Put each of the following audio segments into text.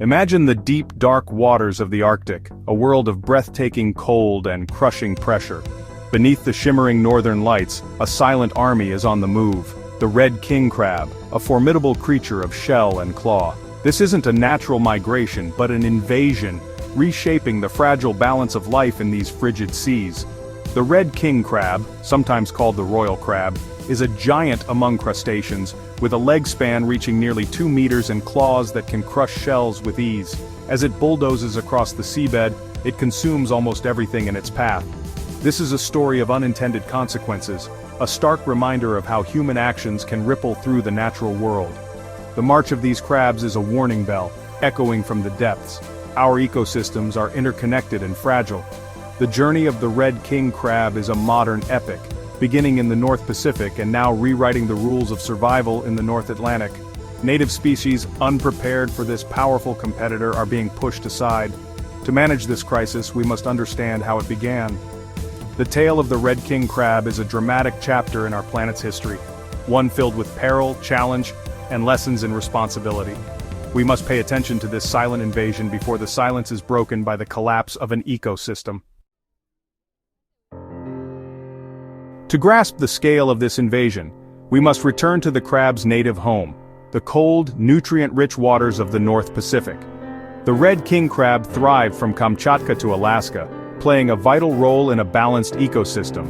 Imagine the deep, dark waters of the Arctic, a world of breathtaking cold and crushing pressure. Beneath the shimmering northern lights, a silent army is on the move. The red king crab, a formidable creature of shell and claw. This isn't a natural migration, but an invasion, reshaping the fragile balance of life in these frigid seas. The red king crab, sometimes called the royal crab, is a giant among crustaceans, with a leg span reaching nearly 2 meters and claws that can crush shells with ease. As it bulldozes across the seabed, it consumes almost everything in its path. This is a story of unintended consequences, a stark reminder of how human actions can ripple through the natural world. The march of these crabs is a warning bell, echoing from the depths. Our ecosystems are interconnected and fragile. The journey of the red king crab is a modern epic, beginning in the North Pacific and now rewriting the rules of survival in the North Atlantic. Native species, unprepared for this powerful competitor, are being pushed aside. To manage this crisis, we must understand how it began. The tale of the red king crab is a dramatic chapter in our planet's history, one filled with peril, challenge, and lessons in responsibility. We must pay attention to this silent invasion before the silence is broken by the collapse of an ecosystem. To grasp the scale of this invasion, we must return to the crab's native home, the cold, nutrient-rich waters of the North Pacific. The red king crab thrived from Kamchatka to Alaska, playing a vital role in a balanced ecosystem.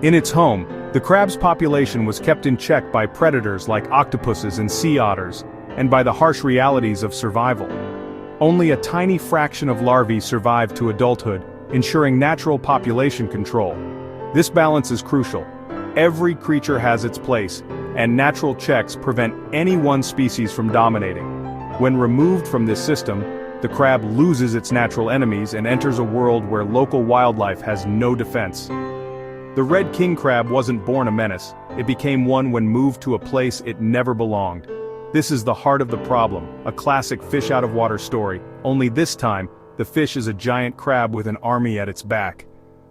In its home, the crab's population was kept in check by predators like octopuses and sea otters, and by the harsh realities of survival. Only a tiny fraction of larvae survived to adulthood, ensuring natural population control. This balance is crucial. Every creature has its place, and natural checks prevent any one species from dominating. When removed from this system, the crab loses its natural enemies and enters a world where local wildlife has no defense. The red king crab wasn't born a menace, it became one when moved to a place it never belonged. This is the heart of the problem, a classic fish out of water story, only this time, the fish is a giant crab with an army at its back.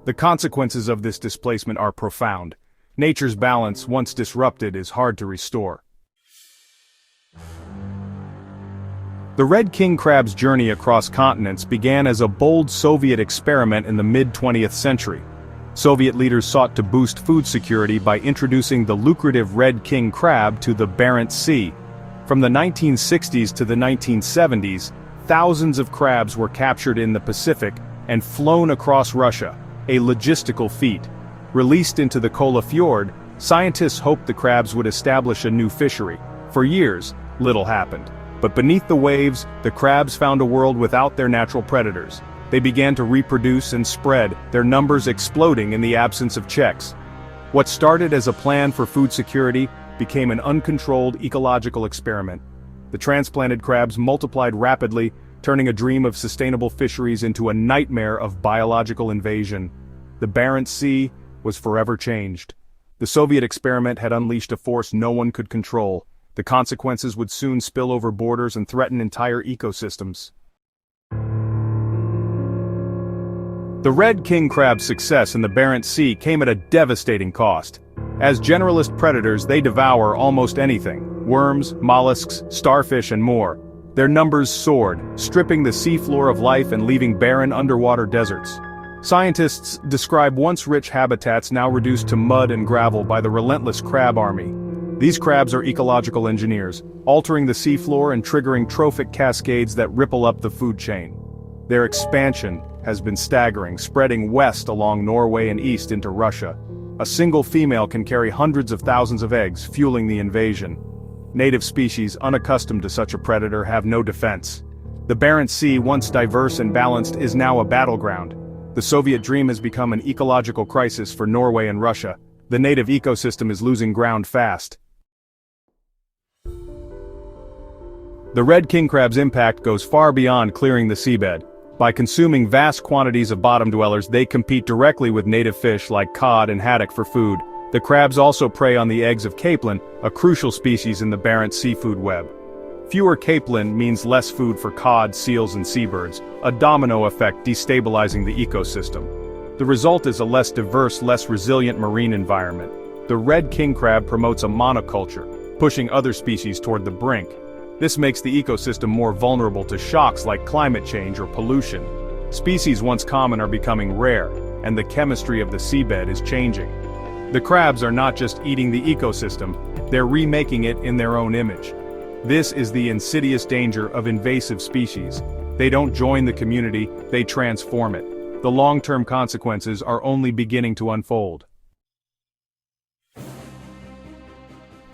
The consequences of this displacement are profound. Nature's balance, once disrupted, is hard to restore. The red king crab's journey across continents began as a bold Soviet experiment in the mid-20th century. Soviet leaders sought to boost food security by introducing the lucrative red king crab to the Barents Sea. From the 1960s to the 1970s, thousands of crabs were captured in the Pacific and flown across Russia, a logistical feat. Released into the Kola Fjord, scientists hoped the crabs would establish a new fishery. For years, little happened. But beneath the waves, the crabs found a world without their natural predators. They began to reproduce and spread, their numbers exploding in the absence of checks. What started as a plan for food security became an uncontrolled ecological experiment. The transplanted crabs multiplied rapidly, turning a dream of sustainable fisheries into a nightmare of biological invasion. The Barents Sea was forever changed. The Soviet experiment had unleashed a force no one could control. The consequences would soon spill over borders and threaten entire ecosystems. The red king crab's success in the Barents Sea came at a devastating cost. As generalist predators, they devour almost anything: worms, mollusks, starfish, and more. Their numbers soared, stripping the seafloor of life and leaving barren underwater deserts. Scientists describe once rich habitats now reduced to mud and gravel by the relentless crab army. These crabs are ecological engineers, altering the seafloor and triggering trophic cascades that ripple up the food chain. Their expansion has been staggering, spreading west along Norway and east into Russia. A single female can carry hundreds of thousands of eggs, fueling the invasion. Native species unaccustomed to such a predator have no defense. The Barents Sea, once diverse and balanced, is now a battleground. The Soviet dream has become an ecological crisis for Norway and Russia. The native ecosystem is losing ground fast. The red king crab's impact goes far beyond clearing the seabed. By consuming vast quantities of bottom dwellers, they compete directly with native fish like cod and haddock for food. The crabs also prey on the eggs of capelin, a crucial species in the Barents seafood web. Fewer capelin means less food for cod, seals, and seabirds, a domino effect destabilizing the ecosystem. The result is a less diverse, less resilient marine environment. The red king crab promotes a monoculture, pushing other species toward the brink. This makes the ecosystem more vulnerable to shocks like climate change or pollution. Species once common are becoming rare, and the chemistry of the seabed is changing. The crabs are not just eating the ecosystem, they're remaking it in their own image. This is the insidious danger of invasive species. They don't join the community, they transform it. The long-term consequences are only beginning to unfold.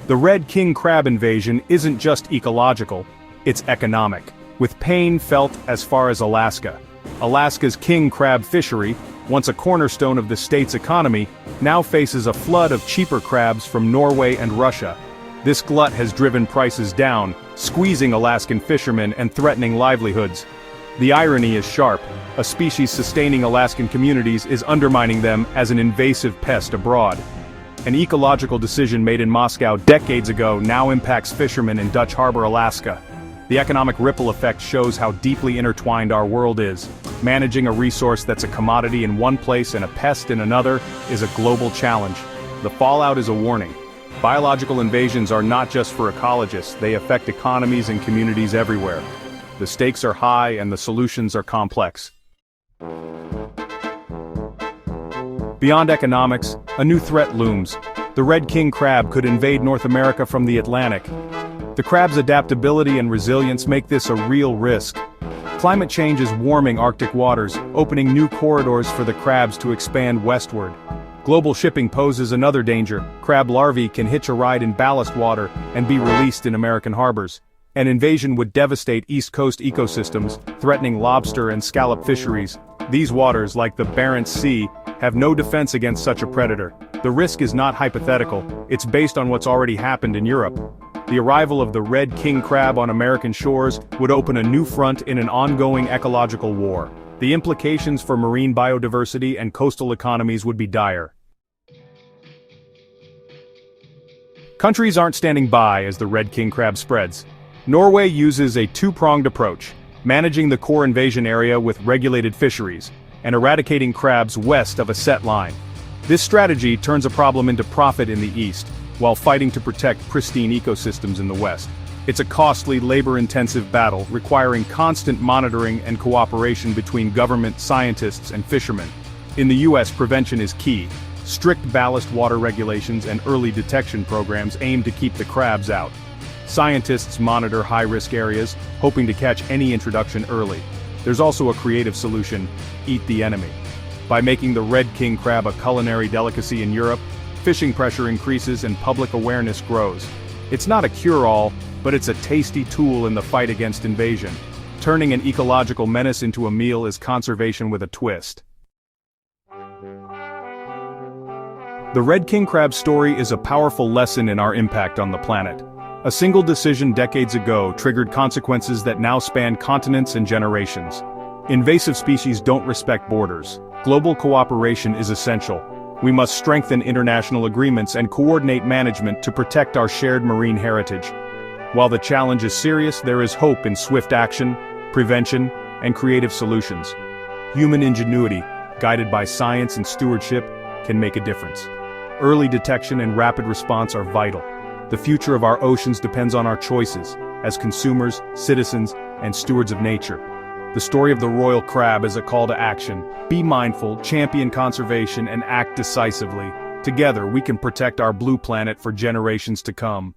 The red king crab invasion isn't just ecological, it's economic, with pain felt as far as Alaska. Alaska's king crab fishery, once a cornerstone of the state's economy, now faces a flood of cheaper crabs from Norway and Russia. This glut has driven prices down, squeezing Alaskan fishermen and threatening livelihoods. The irony is sharp. A species sustaining Alaskan communities is undermining them as an invasive pest abroad. An ecological decision made in Moscow decades ago now impacts fishermen in Dutch Harbor, Alaska. The economic ripple effect shows how deeply intertwined our world is. Managing a resource that's a commodity in one place and a pest in another is a global challenge. The fallout is a warning. Biological invasions are not just for ecologists, they affect economies and communities everywhere. The stakes are high and the solutions are complex. Beyond economics, a new threat looms. The red king crab could invade North America from the Atlantic. The crab's adaptability and resilience make this a real risk. Climate change is warming Arctic waters, opening new corridors for the crabs to expand westward. Global shipping poses another danger. Crab larvae can hitch a ride in ballast water and be released in American harbors. An invasion would devastate East Coast ecosystems, threatening lobster and scallop fisheries. These waters, like the Barents Sea, have no defense against such a predator. The risk is not hypothetical, it's based on what's already happened in Europe. The arrival of the red king crab on American shores would open a new front in an ongoing ecological war. The implications for marine biodiversity and coastal economies would be dire. Countries aren't standing by as the red king crab spreads. Norway uses a two-pronged approach, managing the core invasion area with regulated fisheries, and eradicating crabs west of a set line. This strategy turns a problem into profit in the east, while fighting to protect pristine ecosystems in the west. It's a costly, labor-intensive battle, requiring constant monitoring and cooperation between government, scientists, and fishermen. In the US, prevention is key. Strict ballast water regulations and early detection programs aim to keep the crabs out. Scientists monitor high-risk areas, hoping to catch any introduction early. There's also a creative solution: eat the enemy. By making the red king crab a culinary delicacy in Europe, fishing pressure increases and public awareness grows. It's not a cure-all, but it's a tasty tool in the fight against invasion. Turning an ecological menace into a meal is conservation with a twist. The red king crab story is a powerful lesson in our impact on the planet. A single decision decades ago triggered consequences that now span continents and generations. Invasive species don't respect borders. Global cooperation is essential. We must strengthen international agreements and coordinate management to protect our shared marine heritage. While the challenge is serious, there is hope in swift action, prevention, and creative solutions. Human ingenuity, guided by science and stewardship, can make a difference. Early detection and rapid response are vital. The future of our oceans depends on our choices, as consumers, citizens, and stewards of nature. The story of the royal crab is a call to action. Be mindful, champion conservation, and act decisively. Together, we can protect our blue planet for generations to come.